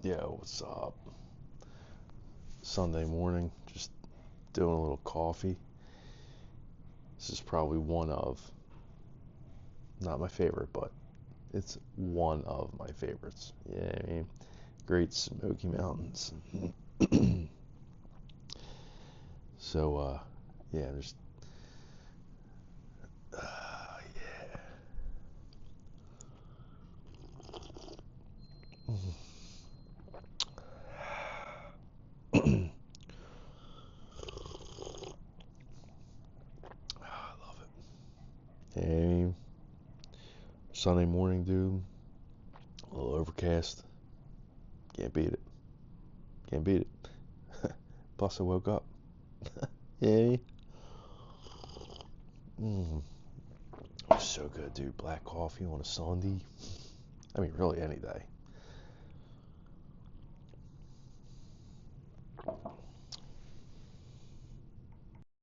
Yo, what's up? Sunday morning, just doing a little coffee. This is probably one of, not my favorite, but it's one of my favorites. Yeah, I mean, Great Smoky Mountains. So, yeah, just, yeah. I love it. Yeah, I mean, Sunday morning, dude, a little overcast. Can't beat it. Can't beat it. Plus, I woke up. Yay. Mm, so good, dude. Black coffee on a Sunday. I mean, really any day.